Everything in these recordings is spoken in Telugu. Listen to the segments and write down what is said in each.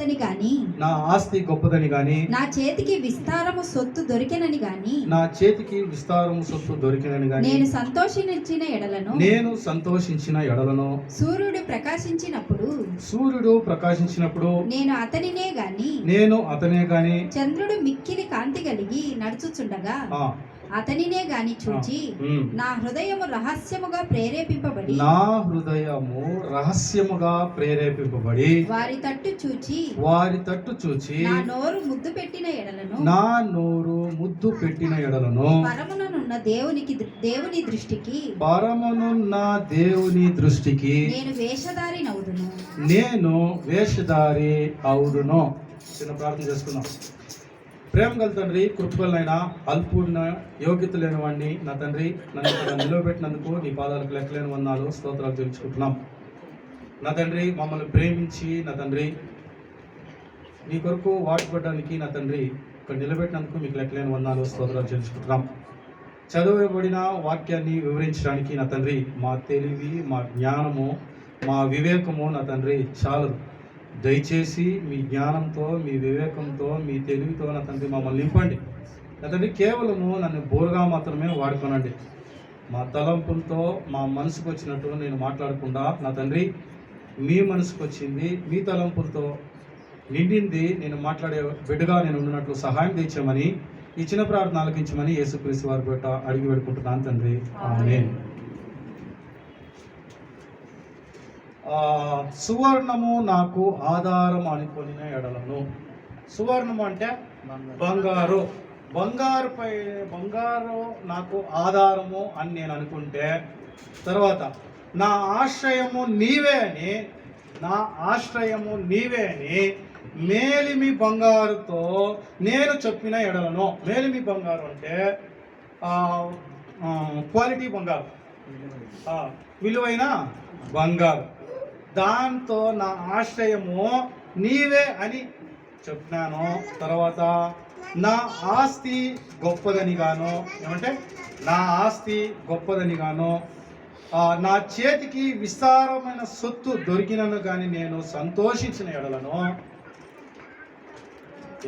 గొప్పదని గాని, నా ఆస్తి గొప్పదని గాని, నా చేతికి విస్తారము సొత్తు దొరికెనని గాని, నా చేతికి విస్తారము సొత్తు దొరికినని గాని, నేను సంతోషించిన ఎడలను, నేను సంతోషించిన ఎడలను, సూర్యుడు ప్రకాశించినప్పుడు సూర్యుడు ప్రకాశించినప్పుడు నేను అతనినే గాని, నేను అతనే గాని, చంద్రుడు మిక్కిలి కాంతి కలిగి నడుచుచుండగా ఆ, అతనినే గాని చూచి ఉమ్, నా హృదయము రహస్యముగా ప్రేరేపింపబడి నా హృదయము రహస్యముగా ప్రేరేపింపబడి వారి తట్టు చూచి వారి తట్టు చూచి నా నోరు ముద్దు పెట్టిన ఎడలను, నా నోరు ముద్దు పెట్టిన ఎడలను, పరముననున్న దేవుని దృష్టికి పరమనున్న దేవుని దృష్టికి నేను వేషధారి నవుదును. నేను వేషధారి అవుదును. చిన్న ప్రార్థన చేసుకుందాం. ప్రేమ గల తండ్రి, కృపలైనా అల్పున్న యోగ్యత లేని వాడిని నా తండ్రి, నన్ను ఇక్కడ నిలవబెట్టినందుకు నీ పాదాలకు లెక్కలేని వందనాలు, స్తోత్రాలు తెలుసుకుంటున్నాం. నా తండ్రి, మమ్మల్ని ప్రేమించి నా తండ్రి నీ కొరకు వాడుకోవడానికి నా తండ్రి ఇక్కడ నిలబెట్టినందుకు మీకు లెక్కలేని వందనాలు, స్తోత్రాలు తెలుసుకుంటున్నాం. చదువుబడిన వాక్యాన్ని వివరించడానికి నా తండ్రి మా తెలివి, మా జ్ఞానము, మా వివేకము నా తండ్రి చాలదు. దయచేసి మీ జ్ఞానంతో, మీ వివేకంతో, మీ తెలివితో నా తండ్రి మమ్మల్ని నింపండి. నా తండ్రి కేవలము నన్ను బోరుగా మాత్రమే వాడుకోనండి. మా తలంపులతో మా మనసుకు వచ్చినట్టు నేను మాట్లాడకుండా నా తండ్రి మీ మనసుకు వచ్చింది, మీ తలంపులతో నిండింది నేను మాట్లాడే బిడ్డగా నేను ఉన్నట్లు సహాయం తెచ్చామని ఈ చిన్న ప్రార్థన ఆలకించమని యేసుక్రీస్తు వారి పేట అడిగి పెట్టుకుంటున్నాను తండ్రి. ఆమేన్. సువర్ణము నాకు ఆధారం అనుకుని ఎడలను. సువర్ణము అంటే బంగారు. బంగారు నాకు ఆధారము అని నేను అనుకుంటే, తర్వాత నా ఆశ్రయము నీవే అని మేలిమి బంగారుతో నేను చెప్పిన ఎడలను. మేలిమి బంగారు అంటే క్వాలిటీ బంగారు, విలువైన బంగారు. దాంతో నా ఆశ్రయము నీవే అని చెప్పినాను. తర్వాత నా ఆస్తి గొప్పదని గాను, ఏమంటే నా ఆస్తి గొప్పదని గాను, నా చేతికి విస్తారమైన సొత్తు దొరికినను కానీ నేను సంతోషించిన ఎడలను.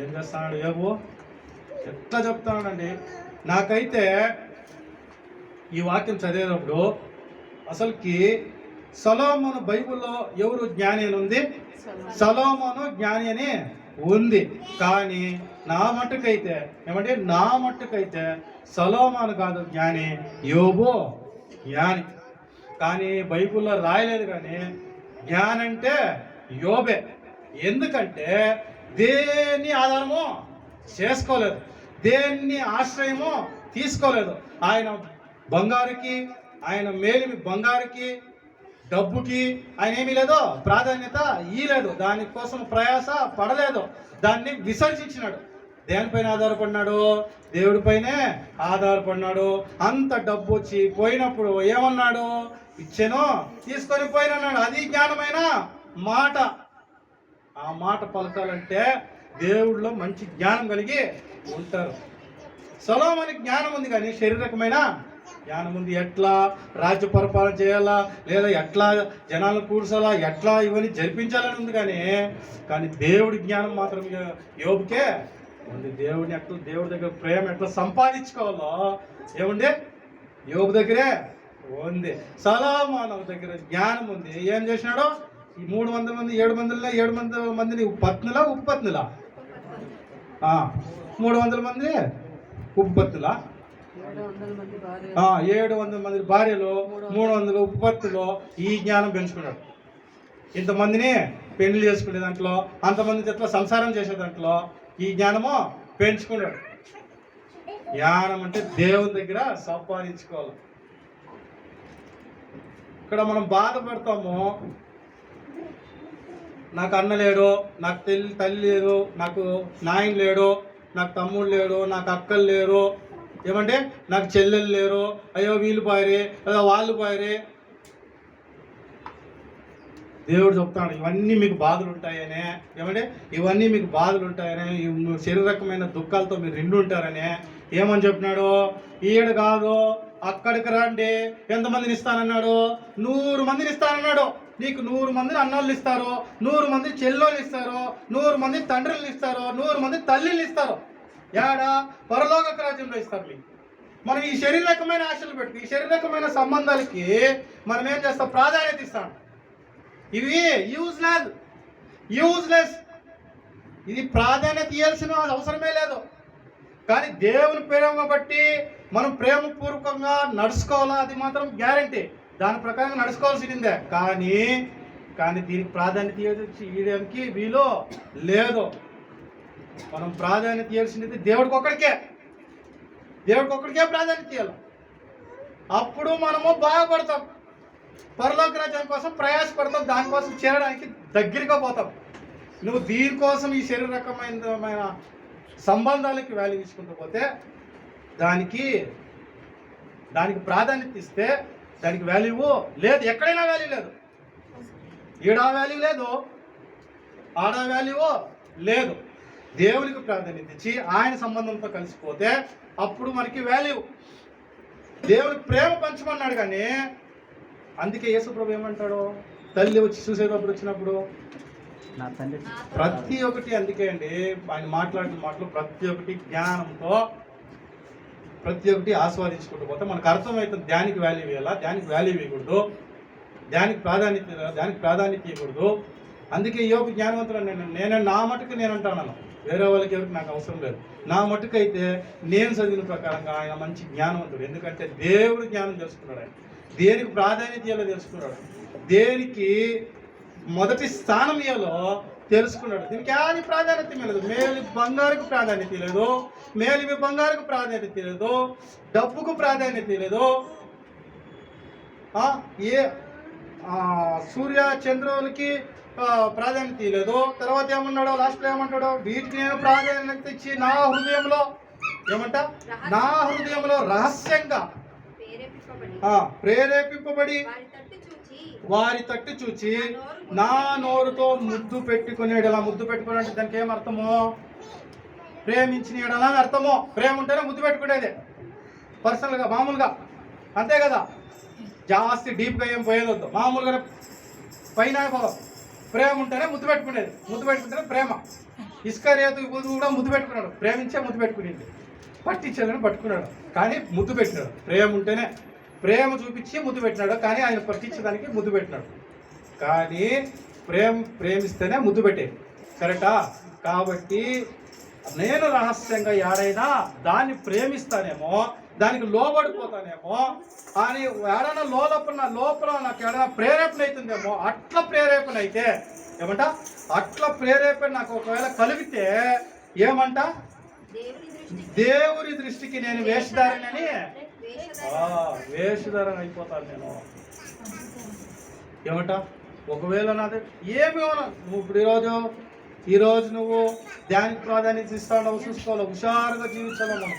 ఏం చేస్తాడు యోబు? ఎట్లా చెప్తానండి. నాకైతే ఈ వాక్యం చదివేటప్పుడు అసలుకి సొలొమోను బైబిల్లో ఎవరు జ్ఞాని అని ఉంది? సొలొమోను జ్ఞాని అని ఉంది. కానీ నా మట్టుకైతే సొలొమోను కాదు జ్ఞాని, యోబు జ్ఞాని. కానీ బైబిల్లో రాయలేదు. కానీ జ్ఞాని అంటే యోబే. ఎందుకంటే దేన్ని ఆధారము చేసుకోలేదు, దేన్ని ఆశ్రయము తీసుకోలేదు. ఆయన బంగారుకి, ఆయన మేలిమి బంగారుకి, డబ్బుకి ఆయన ఏమీ లేదో ప్రాధాన్యత ఇయ్యలేదు. దానికోసం ప్రయాస పడలేదు. దాన్ని విసర్జించినాడు. దేనిపైన ఆధారపడినాడు? దేవుడిపైనే ఆధారపడినాడు. అంత డబ్బు వచ్చి పోయినప్పుడు ఏమన్నాడు? ఇచ్చాను, తీసుకొని పోయినన్నాడు. అది జ్ఞానమైన మాట. ఆ మాట పలకాలంటే దేవుడిలో మంచి జ్ఞానం కలిగి ఉంటారు. సొలొమోనుకి జ్ఞానం ఉంది, కానీ శారీరకమైన జ్ఞానం ఉంది. ఎట్లా రాజ్య పరిపాలన చేయాలా, లేదా ఎట్లా జనాలను కూర్చాలా, ఎట్లా ఇవన్నీ జరిపించాలని ఉంది. కానీ దేవుడి జ్ఞానం మాత్రం యోబుకే ఉంది. దేవుడి దగ్గర ప్రేమ ఎట్లా సంపాదించుకోవాలో ఏముంది? యోబు దగ్గరే ఉంది. సొలొమోను దగ్గర జ్ఞానం ఉంది. ఏం చేసినాడు? ఈ 300 మంది 700 మందిని పత్నులా ఉపపత్నులా? 300 మంది ఉపపత్నులా? 700 మంది భార్యలు, 300 ఉపపత్తులు. ఈ జ్ఞానం పెంచుకున్నాడు. ఇంతమందిని పెళ్లి చేసుకునే దాంట్లో, అంతమంది ఎట్లా సంసారం చేసే దాంట్లో ఈ జ్ఞానము పెంచుకున్నాడు. జ్ఞానం అంటే దేవుని దగ్గర సంపాదించుకోవాలి. ఇక్కడ మనం బాధపడతాము, నాకు అన్న లేడు, నాకు తల్లి లేదు, నాకు నాయన లేడు, నాకు తమ్ముడు లేడు, నాకు అక్కలు లేరు, ఏమంటే నాకు చెల్లెలు లేరు, అయ్యో వీళ్ళు పాయరే, అయ్యో వాళ్ళు పాయరే. దేవుడు చెప్తాడు ఇవన్నీ మీకు బాధలు ఉంటాయనే, ఏమంటే ఇవన్నీ మీకు బాధలు ఉంటాయనే, శరీరకమైన దుఃఖాలతో మీరు నిండి ఉంటారనే. ఏమని చెప్పినాడు? ఈడ కాదు, అక్కడికి రండి. ఎంతమందిని ఇస్తానన్నాడు? 100 మందిని ఇస్తానన్నాడు. నీకు 100 మందిని అన్నోళ్ళు ఇస్తారు, 100 మంది చెల్లెళ్ళు ఇస్తారు, 100 మంది తండ్రులు ఇస్తారు, 100 మంది తల్లిని ఇస్తారు. ఏడా పరలోక రాజ్యంలో ఇస్తారు మీకు. మనం ఈ శరీరకమైన ఆశలు పెట్టుకు, ఈ శరీరకమైన సంబంధాలకి మనం ఏం చేస్తాం? ప్రాధాన్యత ఇస్తాం. ఇవి యూజ్లెస్. ఇది ప్రాధాన్యత ఇవ్వాల్సిన అవసరమే లేదు. కానీ దేవుని ప్రేమ బట్టి మనం ప్రేమపూర్వకంగా నడుచుకోవాలా, అది మాత్రం గ్యారంటీ. దాని ప్రకారంగా నడుచుకోవాల్సిందే. కానీ దీనికి ప్రాధాన్యత ఇవ్వడానికి వీలు లేదు. మనం ప్రాధాన్యత ఇవ్వాల్సింది దేవుడికి ఒక్కడికే ప్రాధాన్యత ఇవ్వాలి. అప్పుడు మనము బాగుపడతాం, పరలోక రాజ్యం కోసం ప్రయాసపడతాం, దానికోసం చేరడానికి దగ్గరగా పోతాం. నువ్వు దీనికోసం ఈ శరీరకమైన సంబంధాలకి వాల్యూ ఇచ్చుకుంటూ పోతే దానికి ప్రాధాన్యత ఇస్తే దానికి వాల్యూ లేదు. ఎక్కడైనా వాల్యూ లేదు. ఈడ వాల్యూ లేదు, ఆడ వాల్యూ లేదు. దేవునికి ప్రాధాన్యత ఇచ్చి ఆయన సంబంధంతో కలిసిపోతే అప్పుడు మనకి వాల్యూ. దేవునికి ప్రేమ పంచమన్నాడు. కానీ అందుకే యేసుప్రభు ఏమంటాడు? తల్లి వచ్చి చూసేటప్పుడు వచ్చినప్పుడు నా తండ్రి ప్రతి ఒక్కటి, అందుకే అండి ఆయన మాట్లాడిన మాటలు ప్రతి ఒక్కటి జ్ఞానంతో ప్రతి ఒక్కటి ఆస్వాదించుకుంటూ పోతే మనకు అర్థమవుతుంది. దానికి వాల్యూ ఇవ్వాలా, దానికి వాల్యూ ఇవ్వకూడదు, దానికి ప్రాధాన్యత ఇవ్వకూడదు. అందుకే యోగ జ్ఞానవంతులు నేను నా మటుకు నేను అంటాను, వేరే వాళ్ళకి ఎవరికి నాకు అవసరం లేదు. నా మటుకైతే నేను చదివిన ప్రకారంగా ఆయన మంచి జ్ఞానవంతుడు. ఎందుకంటే దేవుడు జ్ఞానం తెలుసుకున్నాడు. ఆయన దేనికి ప్రాధాన్యత ఇవ్వాలో తెలుసుకున్నాడు, దేనికి మొదటి స్థానం ఇవ్వాలో తెలుసుకున్నాడు. దీనికి ఏది ప్రాధాన్యత ఇవ్వలేదు. మేలు బంగారుకు ప్రాధాన్యత లేదు, మేలిమి బంగారుకు ప్రాధాన్యత లేదు, డబ్బుకు ప్రాధాన్యత లేదు, ఏ సూర్య చంద్రులకి ప్రాధాన్యత లేదు. తర్వాత ఏమన్నాడో లాస్ట్లో ఏమంటాడో? వీటికి నేను ప్రాధాన్యత ఇచ్చి నా హృదయంలో రహస్యంగా ప్రేరేపింపబడి వారి తట్టు చూచి నా నోరుతో ముద్దు పెట్టుకునేడలా. ముద్దు పెట్టుకునే అంటే దానికి ఏమర్థమో? ప్రేమించిన ఎడలా అని అర్థమో. ప్రేమ ఉంటేనే ముద్దు పెట్టుకునేదే, పర్సనల్గా మామూలుగా, అంతే కదా. జాస్తి డీప్గా ఏం పోయేదొద్దు, మామూలుగానే పైన పోదాం. ప్రేమ ఉంటేనే ముద్దు పెట్టుకునేది, ముద్దు పెట్టుకుంటేనే ప్రేమ. ఇస్కరియోతు కూడా ముద్దు పెట్టుకున్నాడు, ప్రేమించే ముద్దు పెట్టుకునేది, పట్టించేదని పట్టుకున్నాడు, కానీ ముద్దు పెట్టినాడు. ప్రేమ ఉంటేనే, ప్రేమ చూపించి ముద్దు పెట్టినాడు, కానీ ఆయన పట్టించడానికి ముద్దు పెట్టినాడు. కానీ ప్రేమిస్తేనే ముద్దు పెట్టేది, కరెక్టా? కాబట్టి నేను రహస్యంగా ఏడైనా దాన్ని ప్రేమిస్తానేమో, దానికి లోబడిపోతానేమో అని ఏడైనా లోపల నాకు ఏడైనా ప్రేరేపణ అవుతుందేమో. అట్లా ప్రేరేపణ అయితే ఏమంట? అట్లా ప్రేరేపణ నాకు ఒకవేళ కలిగితే ఏమంట? దేవుని దృష్టికి నేను వేషధారని అయిపోతాను నేను. ఏమంట? ఒకవేళ నాది ఏమి నువ్వు ఇప్పుడు ఈరోజు నువ్వు దానికి ప్రాధాన్యత ఇస్తాడవు, చూసుకోవాలి, హుషారుగా జీవించాలి. మనం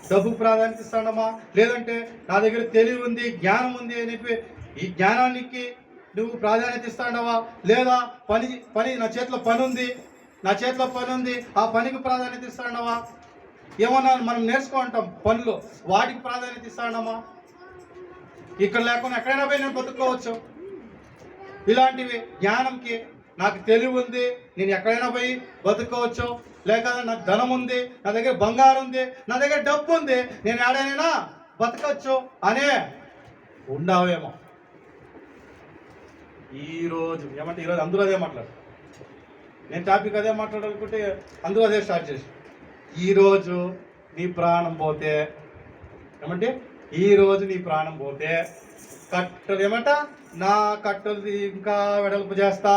డబ్బుకు ప్రాధాన్యత ఇస్తాడమా, లేదంటే నా దగ్గర తెలివి ఉంది, జ్ఞానం ఉంది అని చెప్పి ఈ జ్ఞానానికి నువ్వు ప్రాధాన్యత ఇస్తాడవా, లేదా పని నా చేతిలో పని ఉంది, ఆ పనికి ప్రాధాన్యత ఇస్తాడవా? ఏమన్నా మనం నేర్చుకుంటాం పనులు, వాటికి ప్రాధాన్యత ఇస్తాడమా? ఇక్కడ లేకుండా ఎక్కడైనా పోయి నేను బతుక్కోవచ్చు. ఇలాంటివి జ్ఞానంకి నాకు తెలివి ఉంది, నేను ఎక్కడైనా పోయి బతుక్కోవచ్చు, లేక నాకు ధనం ఉంది, నా దగ్గర బంగారం ఉంది, నా దగ్గర డబ్బు ఉంది, నేను ఏడైనా బతకచ్చు అనే ఉండవేమో. ఈరోజు ఏమంటే ఈరోజు అందరూ అదే మాట్లాడు, నేను టాపిక్ అదే మాట్లాడాలనుకుంటే అందరూ అదే స్టార్ట్ చేసి, ఈరోజు నీ ప్రాణం పోతే ఏమంటే, ఈరోజు నీ ప్రాణం పోతే కట్టలు ఏమంట, నా కట్టలు ఇంకా వెడల్పు చేస్తా,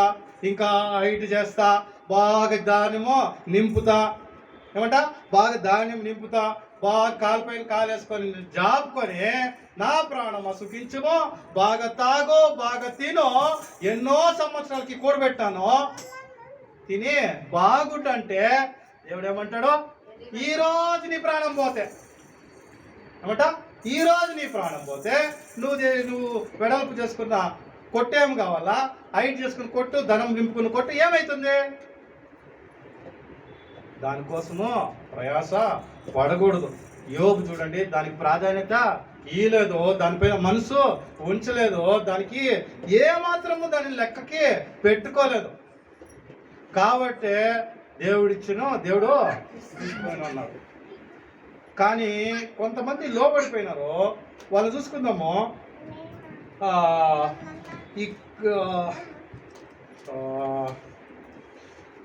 ఇంకా హైట్ చేస్తా, బాగా ధాన్యము నింపుతా, ఏమంట బాగా ధాన్యం నింపుతా, బాగా కాలుపైన కాలేసుకొని జాపుకొని నా ప్రాణం సుఖించుమో, బాగా తాగో, బాగా తినో, ఎన్నో సంవత్సరాలకి కూడబెట్టాను, తిని బాగుంటే దేవుడు ఏమంటాడు? ఈ రోజు నీ ప్రాణం పోతే ఏమంట, ఈ రోజు నీ ప్రాణం పోతే నువ్వు వెడల్పు చేసుకున్న కొట్టేం కావాలా, హైట్ చేసుకుని కొట్టు, ధనం నింపుకుని కొట్టు, ఏమవుతుంది? దానికోసము ప్రయాస పడకూడదు. యోబు చూడండి, దానికి ప్రాధాన్యత ఇయ్యలేదు, దానిపైన మనసు ఉంచలేదు, దానికి ఏ మాత్రము దాని లెక్కకి పెట్టుకోలేదు. కాబట్టి దేవుడు తీసుకొని అన్నాడు. కానీ కొంతమంది లోబడిపోయినారు. వాళ్ళు చూసుకుందాము.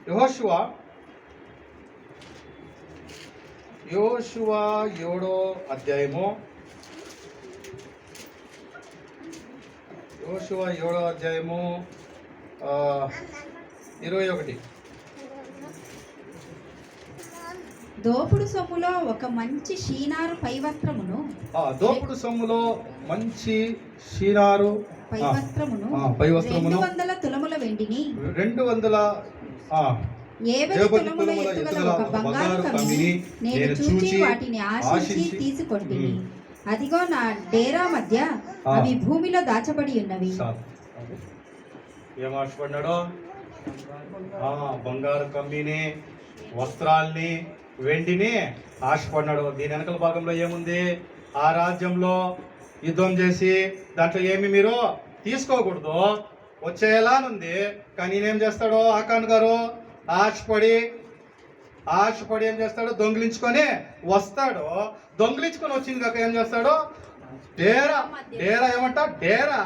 యెహోషువ 7వ అధ్యాయము, యెహోషువ 7వ అధ్యాయము 21. దోపుడు సొమ్ములో ఒక మంచి షీనారు పైవస్త్రమును, దోపుడు సొమ్ములో మంచి షీనారు పైవస్త్రమును 200 తులముల వెండిని, 200 తులముల ఎత్తుగల ఒక బంగారు కమ్మిని నేను చూచి వాటిని ఆశించి తీసుకొంటిని. అదిగో నా డేరా మధ్య అవి భూమిలో దాచబడి ఉన్నవి. ఏం ఆశపడ్డాడో? బంగారు కమ్మిని, వస్త్రాల్ని, వెండిని ఆశపడ్డాడు. దీని వెనకల భాగంలో ఏముంది? ఆ రాజ్యంలో యుద్ధం చేసి దాంట్లో ఏమి మీరు తీసుకోకూడదు, వచ్చేలానుంది. కానీ నేనేం చేస్తాడో ఆకాన్ గారు? ఆశపడి ఏం చేస్తాడు? దొంగిలించుకొని వస్తాడు. దొంగిలించుకొని వచ్చింది కాక ఏం చేస్తాడు? డేరా ఏమంట? డేరా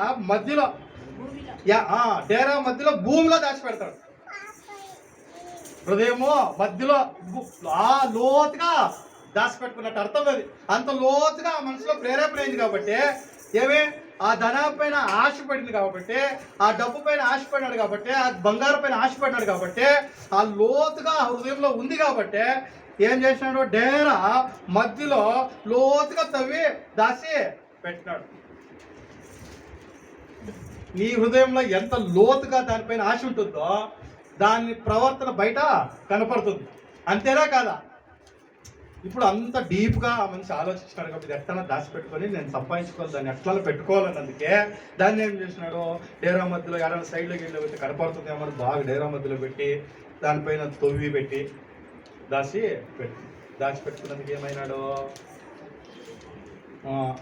మధ్యలో భూమిలో దాచిపెడతాడు. హృదయము మధ్యలో లోతుగా దాచిపెట్టుకున్నట్టు అర్థం. అది అంత లోతుగా మనసులో ప్రేరేపణైంది కాబట్టి, ఏమి ఆ ధనం పైన ఆశపడింది కాబట్టి, ఆ డబ్బు పైన ఆశపడినాడు కాబట్టి, ఆ బంగారు పైన ఆశపడినాడు కాబట్టి, ఆ లోతుగా హృదయంలో ఉంది కాబట్టి ఏం చేసినాడు? డేరా మధ్యలో లోతుగా తవ్వి దాచి పెట్టినాడు. నీ హృదయంలో ఎంత లోతుగా దానిపైన ఆశ ఉంటుందో దాని ప్రవర్తన బయట కనపడుతుంది. అంతేనా కాదా? ఇప్పుడు అంత డీప్గా ఆ మనిషి ఆలోచించినాడు కాబట్టి ఎట్లా దాచిపెట్టుకొని నేను సంపాదించుకోవాలి, దాన్ని ఎట్లా పెట్టుకోవాలని. అందుకే దాన్ని ఏం చేసినాడు? డేరా మధ్యలో ఎవరైనా సైడ్లోకి వెళ్ళి పెట్టి కనపడుతుంది ఏమని బాగా డేరా మధ్యలో పెట్టి దానిపైన తొవ్వి పెట్టి దాచిపెట్టుకున్నందుకు ఏమైనాడు?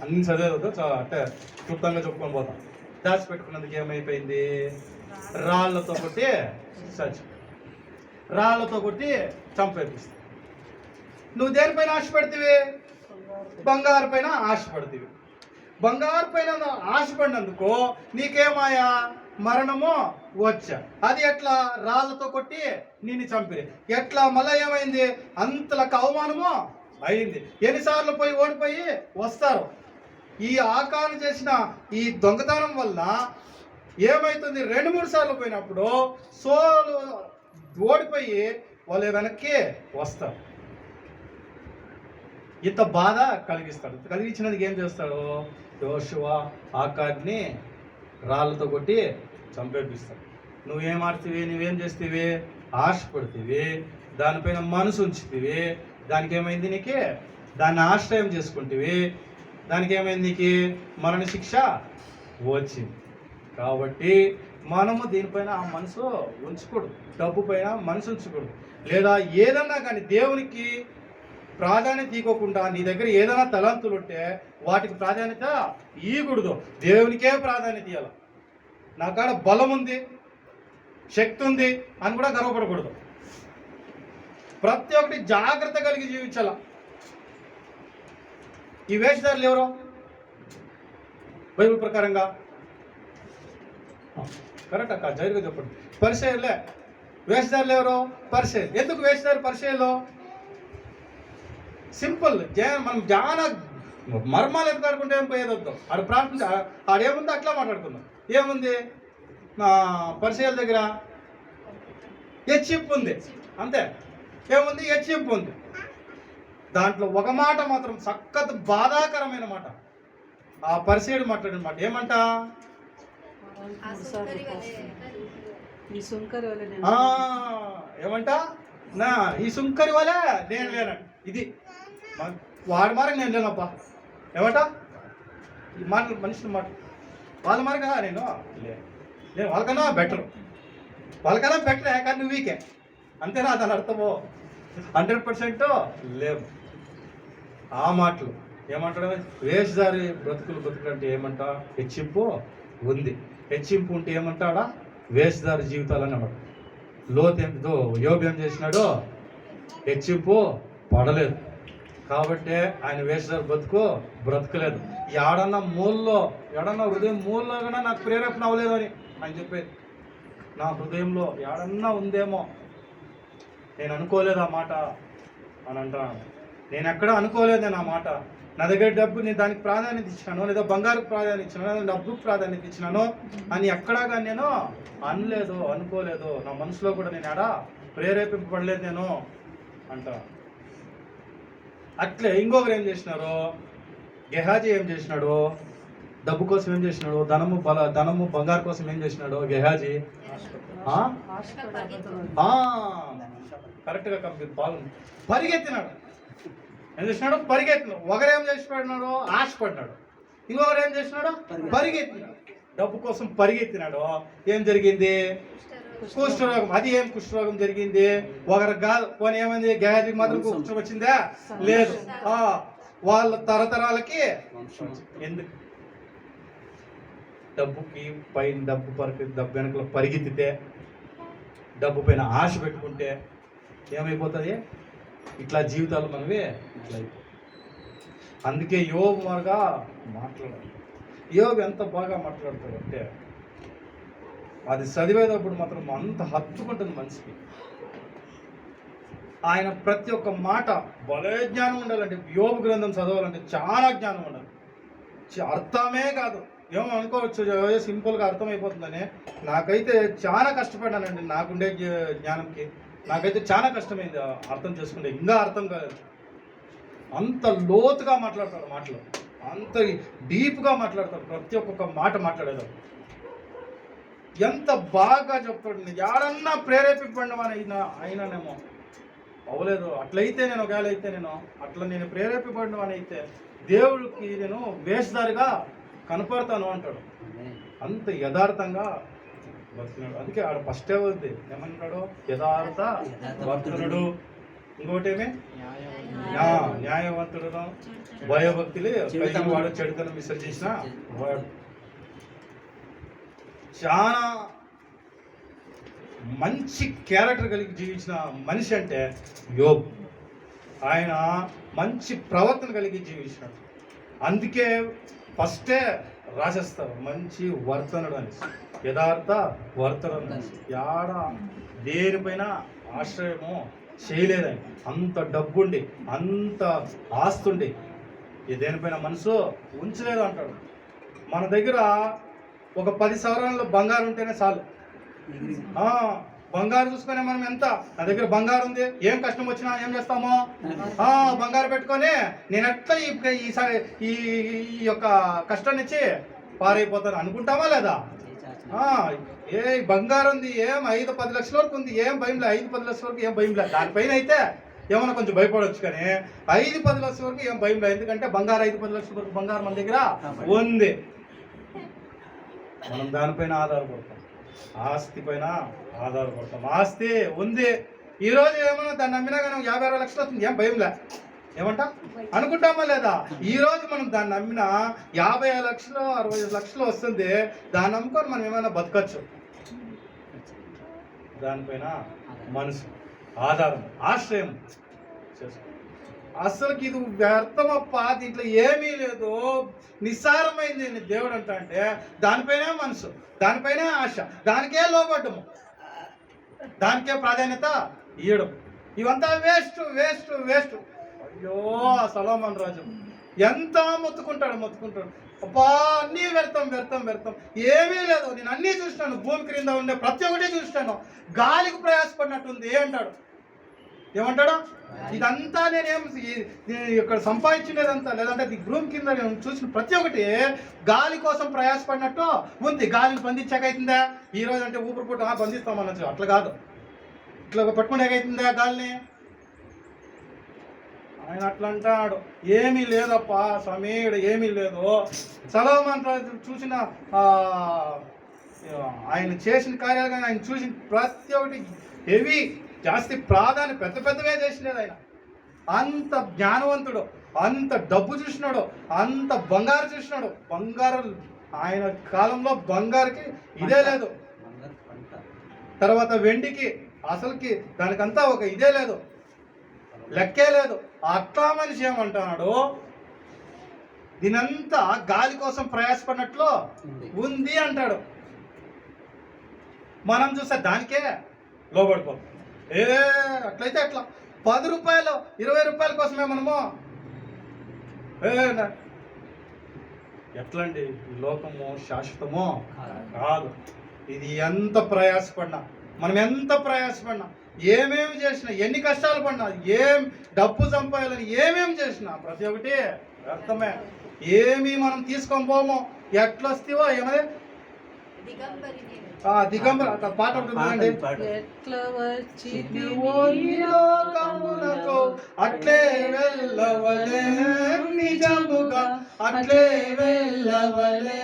అన్ని చదివేదో అంటే క్లుప్తంగా చెప్పుకొని పోతాం. దాచిపెట్టుకున్నందుకు ఏమైపోయింది? రాళ్లతో కొట్టి చంపేపిస్తుంది. నువ్వు దేనిపైన ఆశపడుతుంది? బంగారు పైన ఆశపడుతుంది. బంగారు పైన ఆశపడినందుకు నీకేమాయా? మరణము వచ్చా. అది ఎట్లా? రాళ్లతో కొట్టి నిన్ను చంపిరి. ఎట్లా? మళ్ళీ ఏమైంది? అంతలకు అవమానము అయింది. ఎన్నిసార్లు పోయి ఓడిపోయి వస్తారు. ఈ ఆకారం చేసిన ఈ దొంగతనం వల్ల ఏమవుతుంది? 2-3 సార్లు పోయినప్పుడు ఓడిపోయి వాళ్ళు వెనక్కి వస్తారు. ఇంత బాధ కలిగిస్తాడు. కలిగించినందుకు ఏం చేస్తాడు? యెహోషువ ఆకాన్ని రాళ్ళతో కొట్టి చంపేపిస్తాడు. నువ్వేం ఆడుతీవి? నువ్వేం చేస్తేవి? ఆశపడుతీవి, దానిపైన మనసు ఉంచుతీవి. దానికి ఏమైంది? నీకు దాన్ని ఆశ్రయం చేసుకుంటేవి. దానికి ఏమైంది? నీకు మరణశిక్ష వచ్చింది. కాబట్టి మనము దీనిపైన ఆ మనసు ఉంచకూడదు. డబ్బు పైన మనసు ఉంచకూడదు. లేదా ఏదన్నా కానీ దేవునికి ప్రాధాన్యత ఇవ్వకుండా నీ దగ్గర ఏదైనా తలంతులు ఉంటే వాటికి ప్రాధాన్యత ఇవ్వకూడదు. దేవునికే ప్రాధాన్యత ఇవ్వాలి. నా కాడ బలం ఉంది, శక్తి ఉంది అని కూడా గర్వపడకూడదు. ప్రతి ఒక్కటి జాగ్రత్త కలిగి జీవించాల. ఈ వేషధారులు ఎవరో బైబిల్ ప్రకారంగా కరెక్ట్ అక్క, జైలుగా చెప్పండి. పరిచయలే వేషధారులు ఎవరో? పరిచయం. ఎందుకు వేషధారు పరిచయంలో? సింపుల్. మనం చాలా మర్మాలు ఎదుర్కొంటే ఏం పోయేదొద్దు. ఆడ ప్రార్థన ఆడేముందో అట్లా మాట్లాడుకుందాం. ఏముంది? పరిచయాల దగ్గర హెచ్చింపు ఉంది, అంతే. ఏముంది? హెచ్చింపు ఉంది. దాంట్లో ఒక మాట మాత్రం సక్కత్ బాధాకరమైన మాట. ఆ పరిచయుడు మాట్లాడిన మాట ఏమంట? ఏమంట? ఈ సుంకరి వలే నేను లేనండి. ఇది వాడి మారకు నేను లేనప్పా. ఏమంట? ఈ మాట మనిషిని మాట వాళ్ళ మారగా నేను వాళ్ళకన్నా బెటరు, వాళ్ళకన్నా బెటరే, కానీ నువ్వు వీకే. అంతేనా? దాని అర్థము 100% లేవు. ఆ మాటలు ఏమంటాడు, వేషధారి బ్రతుకులు అంటే ఏమంట, హెచ్చింపు ఉంది. హెచ్చింపు ఉంటే ఏమంటాడా, వేషధారి జీవితాలు అనేవాడు. లోతేంతో యోబు ఏం చేసినాడు, హెచ్చింపు పడలేదు కాబట్టి ఆయన వేషధారి బ్రతకలేదు. ఏడన్నా మూలలో, ఏడన్నా హృదయం మూలలో కూడా నాకు ప్రేరేపణ అవ్వలేదు అని ఆయన చెప్పేది. నా హృదయంలో ఏడన్నా ఉందేమో, నేను అనుకోలేదు ఆ మాట అని అంటాను. నేను ఎక్కడ అనుకోలేదు నేను ఆ మాట. నా దగ్గర డబ్బు, నేను దానికి ప్రాధాన్యత ఇచ్చినాను, లేదా బంగారుకు ప్రాధాన్యత ఇచ్చినాను, లేదా డబ్బుకు ప్రాధాన్యత ఇచ్చినాను అని ఎక్కడా కానీ నేను అనలేదు, అనుకోలేదు. నా మనసులో కూడా నేను ఎడా ప్రేరేపింపబడలేదు నేను అంట. అట్లే ఇంకొకరు ఏం చేసినారు, గెహాజీ ఏం చేసినాడు, డబ్బు కోసం ఏం చేసినాడు, ధనము బంగారు కోసం ఏం చేసినాడు గెహాజీ. కరెక్ట్గా కంప్లీట్ బాగుంది. పరిగెత్తినాడు. ఏం చేసినాడు, పరిగెత్తినాడు. ఒకరేం చేసి పడినాడు, ఆశపడినాడు. ఇంకొకరు ఏం చేసినాడు, పరిగెత్తినాడు. డబ్బు కోసం పరిగెత్తినాడు. ఏం జరిగింది, కుష్ఠరోగం. అది ఏం కుష్ఠరోగం జరిగింది, ఒకరికి కాదు. పోనీ ఏమైంది, గెహాజీకి మాత్రం కుష్ఠం వచ్చిందా, లేదు. వాళ్ళ తరతరాలకి. ఎందుకు, డబ్బుకి పైన డబ్బు వెనకలో పరిగెత్తితే, డబ్బు పైన ఆశ పెట్టుకుంటే ఏమైపోతుంది, ఇట్లా జీవితాలు మనవి ఇట్లా అయిపోతాయి. అందుకే యోబు బాగా మాట్లాడాలి. యోబు ఎంత బాగా మాట్లాడతాడు అంటే, అది చదివేటప్పుడు మాత్రం అంత హత్తుకుంటుంది మనిషికి. ఆయన ప్రతి ఒక్క మాట భలే జ్ఞానం ఉండాలంటే, యోబు గ్రంథం చదవాలంటే చాలా జ్ఞానం ఉండాలి. అర్థమే కాదు, ఏమో అనుకోవచ్చు సింపుల్గా అర్థమైపోతుందని. నాకైతే చాలా కష్టపడ్డానండి, నాకుండే జ్ఞానంకి నాకైతే చాలా కష్టమైంది అర్థం చేసుకుంటే. ఇంకా అర్థం కాలేదు. అంత లోతుగా మాట్లాడతాడు మాటలు, అంత డీప్గా మాట్లాడతాడు. ప్రతి ఒక్కొక్క మాట మాట్లాడేదాడు ఎంత బాగా చెప్తాడు. ఎవరన్నా ప్రేరేపింపబడిన అయినానేమో అవ్వలేదు. అట్లయితే నేను ఒకవేళ అయితే నేను ప్రేరేపింపబడిన వాడిని అయితే దేవుడికి నేను వేషధారిగా కనపడతాను అంటాడు. అంత యథార్థంగా బతుకున్నాడు. అందుకే ఆడ ఫస్టే ఉంది, ఏమంటాడు, యథార్థ వర్తనుడు. ఇంకోటేమి, న్యాయవంతుడు, భయభక్తులు కలిగిన వాడు, చెడుతనం విసర్జించిన వాడు. చాలా మంచి క్యారెక్టర్ కలిగి జీవించిన మనిషి అంటే యోబు. ఆయన మంచి ప్రవర్తన కలిగి జీవించినాడు. అందుకే ఫస్టే రాసేస్తారు మంచి వర్తనుడు అని, యథార్థ వర్తనుడు అని. యాడ దేనిపైన ఆశ్రయము చేయలేదని, అంత డబ్బుండి అంత ఆస్తుండి దేనిపైన మనసు ఉంచలేదు అంటాడు. మన దగ్గర ఒక 10 సవరణలో బంగారు ఉంటేనే చాలు. బంగారు చూసుకొని మనం ఎంత, నా దగ్గర బంగారు ఉంది, ఏం కష్టం వచ్చినా ఏం చేస్తామో బంగారు పెట్టుకొని నేను ఎట్లా ఈ యొక్క కష్టం నుంచి పారైపోతాను అనుకుంటామా లేదా? ఏ బంగారు ఉంది, ఏం 5-10 లక్షల వరకు ఉంది, ఏం భయంలే. 5-10 లక్షల వరకు ఏం భయంలే. దానిపైన అయితే ఏమన్నా కొంచెం భయపడవచ్చు, కానీ 5-10 లక్షల వరకు ఏం భయంలే. ఎందుకంటే బంగారు 5-10 లక్షల వరకు బంగారు మన దగ్గర ఉంది. మనం దానిపైన ఆధారపడతాం, ఆస్తి పైన ఆధారపడతాం. ఆస్తి ఉంది, ఈరోజు ఏమన్నా దాన్ని నమ్మినా కానీ 50-60 లక్షలు వస్తుంది, ఏం భయంలే. ఏమంటా అనుకుంటామా లేదా? ఈ రోజు మనం దాన్ని నమ్మినా 50 లక్షలు 60 లక్షలు వస్తుంది, దాన్ని నమ్ముకొని మనం ఏమైనా బతకచ్చు. దానిపైన మనసు ఆధారం, ఆశ్రయం చేసుకో. అసలుకి ఇది వ్యర్థమప్ప, దీంట్లో ఏమీ లేదు, నిస్సారమైంది దేవుడు అంట. అంటే దానిపైనే మనసు, దానిపైనే ఆశ, దానికే లోబడ్డము, దానికే ప్రాధాన్యత ఇవ్వడం. ఇవంతా వేస్ట్ వేస్ట్ వేస్ట్. అయ్యో సొలొమోను రాజు ఎంత మొత్తుకుంటాడు. అబ్బా అన్నీ వ్యర్థం వ్యర్థం వ్యర్థం, ఏమీ లేదు, నేను అన్నీ చూసినాను, భూమి క్రింద ఉండే ప్రతి ఒక్కటి చూసినాను, గాలికి ప్రయాసపడినట్టుంది అంటాడు. ఏమంటాడు? ఇదంతా నేనేం ఇక్కడ సంపాదించినదంతా, లేదంటే భూమి కింద నేను చూసిన ప్రతి ఒక్కటి గాలి కోసం ప్రయాసపడినట్టు ఉంది. గాలిని బంధించాక అవుతుందా? ఈ రోజు అంటే ఊపిరి పుట్ట బంధిస్తామనొచ్చు, అట్లా కాదు. ఇట్లా పట్టుకునేకైతుందా గాలిని? ఆయన అట్లా అంటాడు, ఏమీ లేదప్పా సమీడు, ఏమీ లేదు. సొలొమోను రాజు చూసిన ఆయన చేసిన కార్యాలు కానీ ఆయన చూసిన ప్రతి ఒక్కటి హెవీ, జాస్తి ప్రాధాన్యత, పెద్ద పెద్దవే చేసినది ఆయన. అంత జ్ఞానవంతుడు, అంత డబ్బు చూసినాడు, అంత బంగారు చూసినాడు. బంగారు ఆయన కాలంలో బంగారుకి ఇదే లేదు, తర్వాత వెండికి అసలుకి దానికంతా ఒక ఇదే లేదు, లెక్కే లేదు. అట్లా మనిషి ఏమంటున్నాడు, దీనంతా గాలి కోసం ప్రయాసపడినట్లు ఉంది అంటాడు. మనం చూస్తే దానికే లోబడిపో. అట్లయితే అట్లా 10 రూపాయలు 20 రూపాయల కోసమే మనము ఎట్లండి, ఈ లోకము శాశ్వతమో కాదు. ఇది ఎంత ప్రయాసపడినా, మనం ఎంత ప్రయాసపడినా, ఏమేమి చేసినా, ఎన్ని కష్టాలు పడినా, డబ్బు సంపాదాలని ఏమేమి చేసినా ప్రతి ఒక్కటి వ్యర్థమే. ఏమి మనం తీసుకొని పోమో. ఎట్లా వస్తేవో ఏమదే దిగంబర పాట ఉంటుందండి. అట్లే వెళ్ళవలే నిజముగా, అట్లే వెళ్ళవలే.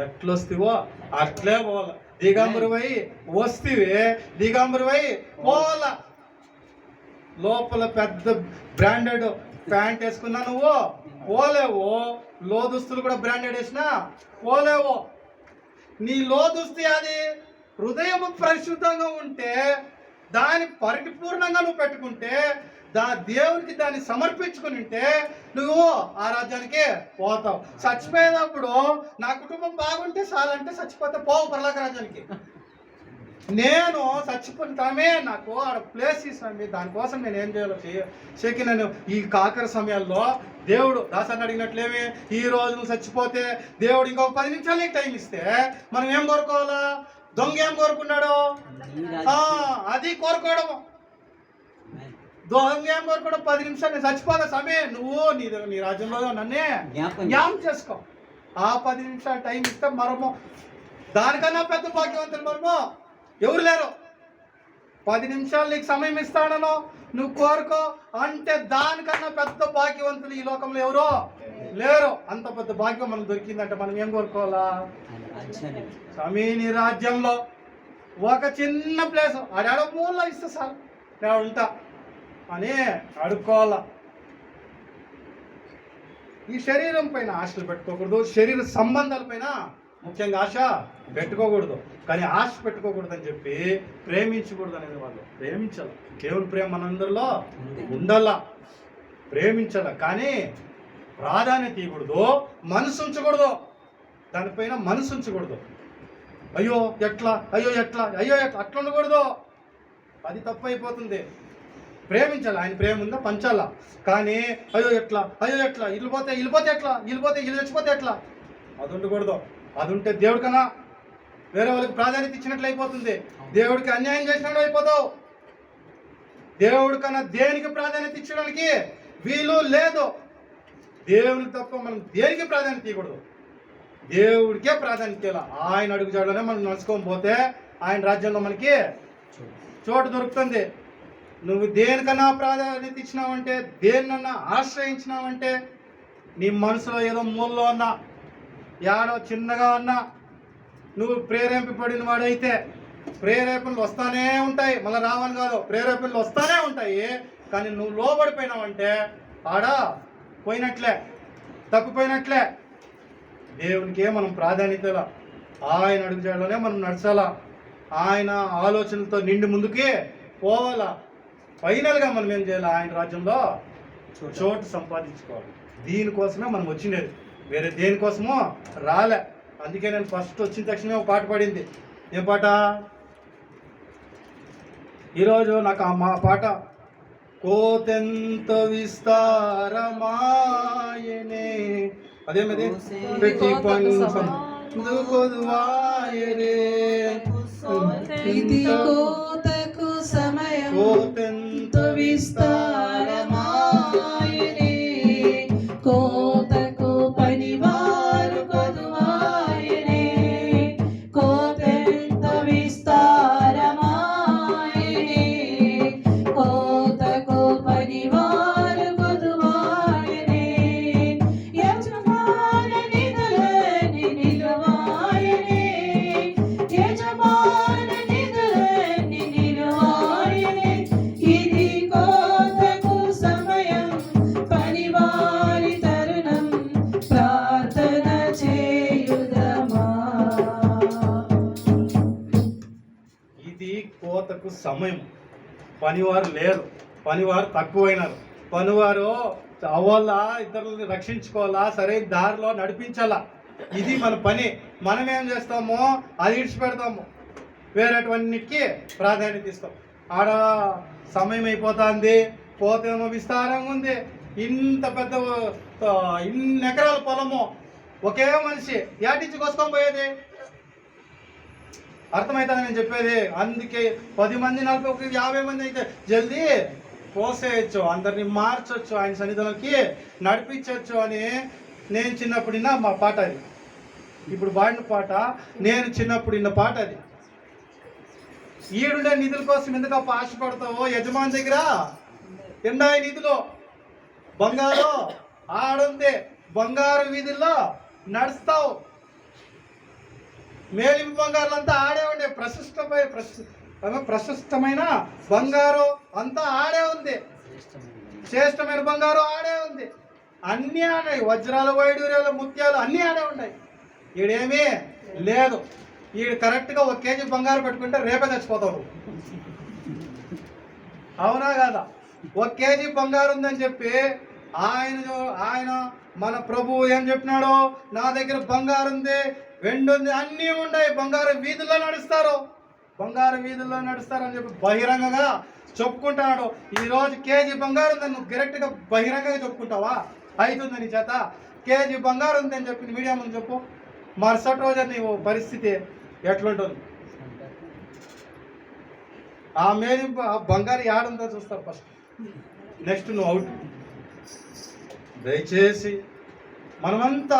ఎట్లొస్తేవో అట్లే పోవాల. దిగంబరువై వస్తేవే దిగంబరువై పోవాల. లోపల పెద్ద బ్రాండెడ్ ప్యాంట్ వేసుకున్నా నువ్వు పోలేవు, లోదుస్తులు కూడా బ్రాండెడ్ వేసినా పోలేవు. నీ లోదుస్తి అది హృదయం పరిశుద్ధంగా ఉంటే, దాని పరిపూర్ణంగా నువ్వు పెట్టుకుంటే, దేవునికి దాన్ని సమర్పించుకుని ఉంటే నువ్వు ఆ రాజ్యానికి పోతావు. చచ్చిపోయేటప్పుడు నా కుటుంబం బాగుంటే చాలంటే చచ్చిపోతే పోవు పరలోక రాజ్యానికి. నేను చచ్చిపోతామే, నాకు ఆడ ప్లేస్ ఇస్తాను, దానికోసం నేను ఏం చేయాలో చెక్కి. నేను ఈ కాకర సమయాల్లో దేవుడు దాసాన్ని అడిగినట్లేమి, ఈ రోజు నువ్వు చచ్చిపోతే దేవుడు ఇంకొక 10 నిమిషాలు నీకు టైం ఇస్తే మనం ఏం కోరుకోవాలా? దొంగ ఏం కోరుకున్నాడు? అది కోరుకోవడము. దొంగ ఏం కోరుకోవడం? 10 నిమిషాలు నేను చచ్చిపోతా సమయం, నువ్వు నీ రాజ్యంలో నన్నే జ్ఞాపకం చేసుకో. ఆ 10 నిమిషాలు టైం ఇస్తే మరమో దానికన్నా పెద్ద భాగ్యవంతులు మరమో ఎవరు లేరు. 10 నిమిషాలు నీకు సమయం ఇస్తానో నువ్వు కోరుకో అంటే దానికన్నా పెద్ద భాగ్యవంతులు ఈ లోకంలో ఎవరో లేరు. అంత పెద్ద భాగ్యం మనకు దొరికిందంటే మనం ఏం కోరుకోవాలా? సమీని రాజ్యంలో ఒక చిన్న ప్లేస్ ఆడ మూలలో ఇస్తే సార్ నేను ఉంటా అని అడుక్కోవాలా. ఈ శరీరం పైన ఆశలు పెట్టుకోకూడదు, శరీర సంబంధాల పైన ముఖ్యంగా ఆశ పెట్టుకోకూడదు. కానీ ఆశ పెట్టుకోకూడదు అని చెప్పి ప్రేమించకూడదు అనేది వాళ్ళు. ప్రేమించాలి, దేవుని ప్రేమ మనందరిలో ఉండాలా, ప్రేమించాల. కానీ ప్రాధాన్యత ఇవ్వకూడదు, మనసు ఉంచకూడదు, దానిపైన మనసు ఉంచకూడదు. అయ్యో ఎట్లా, అయ్యో ఎట్లా, అయ్యో ఎట్లా, అట్లా ఉండకూడదు. అది తప్పు అయిపోతుంది. ప్రేమించాలి, ఆయన ప్రేమ ఉందా పంచాలా. కానీ అయ్యో ఎట్లా, అయ్యో ఎట్లా, ఇల్లు పోతే ఎట్లా, ఇల్లు చచ్చిపోతే ఎట్లా, అది ఉండకూడదు. అది ఉంటే దేవుడి కన్నా వేరే వాళ్ళకి ప్రాధాన్యత ఇచ్చినట్లు అయిపోతుంది. దేవుడికి అన్యాయం చేసినట్లు అయిపోతావు. దేవుడి కన్నా దేనికి ప్రాధాన్యత ఇచ్చడానికి వీలు లేదు. దేవునికి తప్ప మనం దేనికి ప్రాధాన్యత ఇవ్వకూడదు, దేవుడికే ప్రాధాన్యత ఇవ్వాలి. ఆయన అడుగుజాడలోనే మనం నడుచుకొని పోతే ఆయన రాజ్యంలో మనకి చోటు దొరుకుతుంది. నువ్వు దేనికన్నా ప్రాధాన్యత ఇచ్చినావంటే, దేన్నన్నా ఆశ్రయించినావంటే, నీ మనసులో ఏదో మూలలో ఉన్నా, యాడో చిన్నగా ఉన్నా, నువ్వు ప్రేరేపింపబడిన వాడైతే ప్రేరేపణలు వస్తానే ఉంటాయి. మళ్ళీ రావని కాదు, ప్రేరేపణలు వస్తానే ఉంటాయి. కానీ నువ్వు లోబడిపోయినావంటే ఆడ పోయినట్లే, తప్పిపోయినట్లే. దేవునికే మనం ప్రాధాన్యత, ఆయన అడుగుజాడలోనే మనం నడచాలా, ఆయన ఆలోచనలతో నిండి ముందుకి పోవాలా. ఫైనల్గా మనం ఏం చేయాలి? ఆయన రాజ్యంలో చోటు సంపాదించుకోవాలి. దీనికోసమే మనం వచ్చినది, వేరే దేనికోసమో రాలే. అందుకే నేను ఫస్ట్ వచ్చిన తక్షణమే ఒక పాట పాడింది. ఏం పాట? ఈరోజు నాకు మా పాట కోతెంత విస్తారమాయనే, అదేమది ప్రతి పంచదువాయనే, ఇది కోతకు సమయం కోతెంత విస్తారమాయనే, కోతకు పనివారు కొదువాయనే, కోతెంత విస్తారమాయనే, కోతకు పనివారు కొదువాయనే, యజమాన నిధులని నిలువాయనే, యజమాన నిధులని నిలువాయనే, ఇది సమయం. పనివారు లేరు, పనివారు తక్కువైనారు. పనివారు అవ్వాలా, ఇతరులని రక్షించుకోవాలా, సరైన దారిలో నడిపించాలా. ఇది మన పని. మనం ఏం చేస్తామో అది ఇడిచిపెడతాము, వేరేటివన్నిటికీ ప్రాధాన్యత ఇస్తాం. ఆడ సమయం అయిపోతుంది, పోతేమో విస్తారంగా ఉంది. ఇంత పెద్ద ఇన్ని ఎకరాల పొలము ఒకే మనిషి యాటించి కోసుకొని పోయేది. అర్థమవుతుంది నేను చెప్పేది. అందుకే 10 మంది 40 50 మంది అయితే జల్దీ పోసేయచ్చు, అందరినీ మార్చొచ్చు, ఆయన సన్నిధిలోకి నడిపించవచ్చు అని నేను చిన్నప్పుడు విన్నా మా పాట అది. ఇప్పుడు పాడిన పాట నేను చిన్నప్పుడు విన్న పాట అది. ఈడుండే నిధుల కోసం ఎందుకు ఆశపడతావో, యజమాని దగ్గర ఎండాయి నిధులు బంగారు ఆడుంది, బంగారు వీధుల్లో నడుస్తావు. మేలిమి బంగారులంతా ఆడే ఉండే, ప్రశస్తమైన బంగారు అంతా ఆడే ఉంది, శ్రేష్టమైన బంగారు ఆడే ఉంది, అన్నీ ఆడాయి. వజ్రాలు, వైడూర్యాలు, ముత్యాలు అన్నీ ఆడే ఉన్నాయి. ఈడేమీ లేదు. ఈడు కరెక్ట్గా 1 కేజీ బంగారు పెట్టుకుంటే రేపే చచ్చిపోతావు. అవునా కాదా? 1 కేజీ బంగారు ఉందని చెప్పి ఆయన మన ప్రభువు ఏం చెప్పినాడు? నా దగ్గర బంగారు ఉంది, వెండి ఉంది, అన్నీ ఉన్నాయి, బంగారు వీధుల్లో నడుస్తారు, బంగారు వీధుల్లో నడుస్తారని చెప్పి బహిరంగంగా చెప్పుకుంటున్నాడు. ఈరోజు కేజీ బంగారు ఉందని నువ్వు డైరెక్ట్గా బహిరంగంగా చెప్పుకుంటావా? అవుతుంది నీ చేత. కేజీ బంగారు ఉందని చెప్పి మీడియా ముందు చెప్పు, మరుసటి రోజు నీవు పరిస్థితి ఎట్లుంటుంది? ఆ మేలింపు ఆ బంగారు యాడుందో చూస్తారు ఫస్ట్, నెక్స్ట్ నువ్వు అవుట్. దయచేసి మనమంతా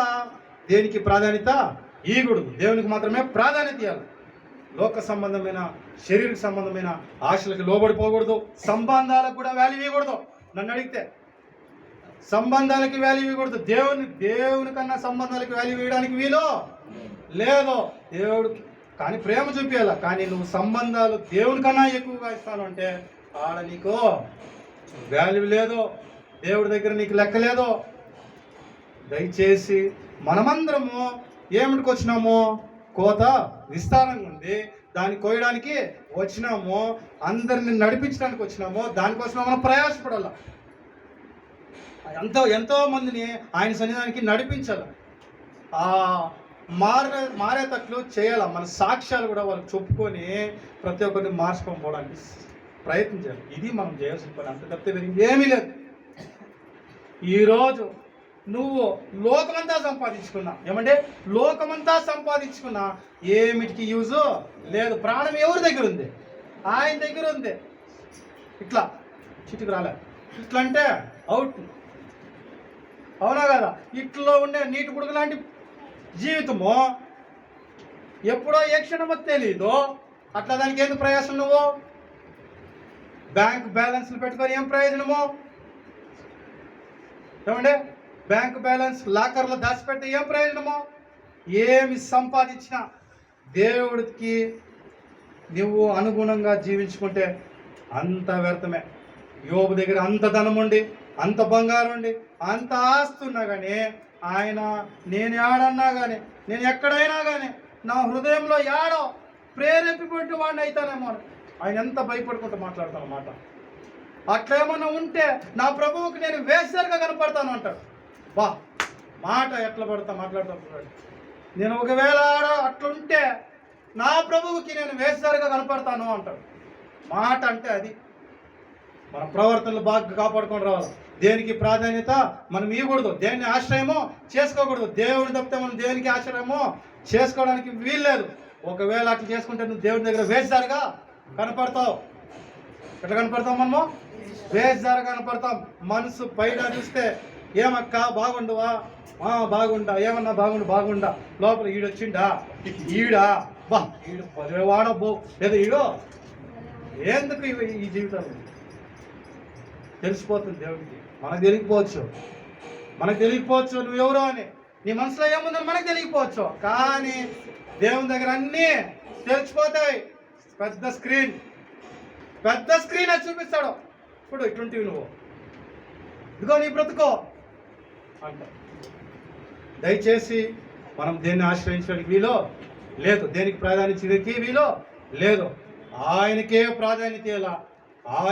దేనికి ప్రాధాన్యత ఇవ్వకూడదు, దేవునికి మాత్రమే ప్రాధాన్యత ఇవ్వాలి. లోక సంబంధమైన, శరీర సంబంధమైన ఆశలకు లోబడిపోకూడదు. సంబంధాలకు కూడా వాల్యూ ఇవ్వకూడదు. నన్ను అడిగితే సంబంధాలకి వాల్యూ ఇవ్వకూడదు. దేవుని కన్నా సంబంధాలకి వాల్యూ ఇవ్వడానికి వీలు లేదు. దేవుడికి కానీ ప్రేమ చూపించాల, కానీ నువ్వు సంబంధాలు దేవుని కన్నా ఎక్కువగా ఇస్తాను అంటే ఆడ నీకు వాల్యూ లేదు, దేవుడి దగ్గర నీకు లెక్క లేదు. దయచేసి మనమందరము ఏమిటికి వచ్చినాము? కోత విస్తారంగా ఉంది, దాన్ని కోయడానికి వచ్చినాము, అందరిని నడిపించడానికి వచ్చినాము. దానికోసం మనం ప్రయాసపడాల. ఎంతో మందిని ఆయన సన్నిధానానికి నడిపించాలి. మారేటట్లు చేయాలి. మన సాక్ష్యాలు కూడా వాళ్ళకి చెప్పుకొని ప్రతి ఒక్కరిని మార్చుకొని పోవడానికి ప్రయత్నించాలి. ఇది మనం చేయాల్సిన పని. అంత తప్పితే ఏమీ లేదు. ఈరోజు నువ్వు లోకమంతా సంపాదించుకున్నా, ఏమంటే లోకమంతా సంపాదించుకున్నా ఏమిటికి యూజు లేదు. ప్రాణం ఎవరి దగ్గర ఉంది? ఆయన దగ్గర ఉంది. ఇట్లా చిటికి రాలే, ఇట్లా అంటే అవుట్. అవునా కదా? ఇట్లో ఉండే నీటి బుడుగు లాంటి జీవితము ఎప్పుడో ఏ క్షణమో తెలీదు. అట్లా దానికి ఎందుకు ప్రయాసం? నువ్వు బ్యాంక్ బ్యాలెన్స్లు పెట్టుకొని ఏం ప్రయోజనము? ఏమంటే బ్యాంక్ బ్యాలెన్స్ లాకర్లో దాచిపెడితే ఏం ప్రయోజనము? ఏమి సంపాదించినా దేవుడికి నువ్వు అనుగుణంగా జీవించుకుంటే అంత వ్యర్థమే. యోబు దగ్గర అంత ధనం ఉండి, అంత బంగారం ఉండి, అంత ఆస్తున్నా కానీ ఆయన నేను ఏడన్నా కానీ, నేను ఎక్కడైనా కానీ నా హృదయంలో ఏడో ప్రేరేపించుకుంటూ వాడిని అవుతానేమో. ఆయన ఎంత భయపడుకుంటూ మాట్లాడతాను మాట. అట్లా ఏమన్నా ఉంటే నా ప్రభువుకి నేను వేసరిగా కనపడతాను అంటాడు. బా మాట ఎట్లా మాట్లాడతాను. నేను ఒకవేళ అట్లుంటే నా ప్రభువుకి నేను వేసరిగా కనపడతాను అంటాడు. మాట అంటే అది. మన ప్రవర్తనలు బాగా కాపాడుకొని రావాలి. దేనికి ప్రాధాన్యత మనం ఇవ్వకూడదు, దేన్ని ఆశ్రయమో చేసుకోకూడదు. దేవుని తప్పితే మనం దేనికి ఆశ్రయమో చేసుకోవడానికి వీల్లేదు. ఒకవేళ అట్లా చేసుకుంటే నువ్వు దేవుని దగ్గర వేసారుగా కనపడతావు. ఎట్లా కనపడతాం? మనము వేసారు కనపడతాం. మనసు బయట చూస్తే ఏమక్క బాగుండువా? బాగుండా. ఏమన్నా బాగుండా. లోపల ఈడొచ్చిండా, ఈడా బా ఈడు పదేవాడబ్బో లేదా ఈడో ఎందుకు ఈ జీవితాలు తెలిసిపోతుంది దేవుడికి. మనకు తెలియకపోవచ్చు నువ్వెవరో అని. నీ మనసులో ఏముందని మనకు తెలియకపోవచ్చు, కానీ దేవుని దగ్గర అన్నీ తెలిసిపోతాయి. పెద్ద స్క్రీన్ అది చూపిస్తాడు. ఇప్పుడు ఇటువంటివి నువ్వు ఇదిగో నీ బ్రతుకో అంట. దయచేసి మనం దేన్ని ఆశ్రయించడానికి వీలో లేదు, దేనికి ప్రాధాన్యత వీలో లేదు. ఆయనకే ప్రాధాన్యత ఇవ్వాలా.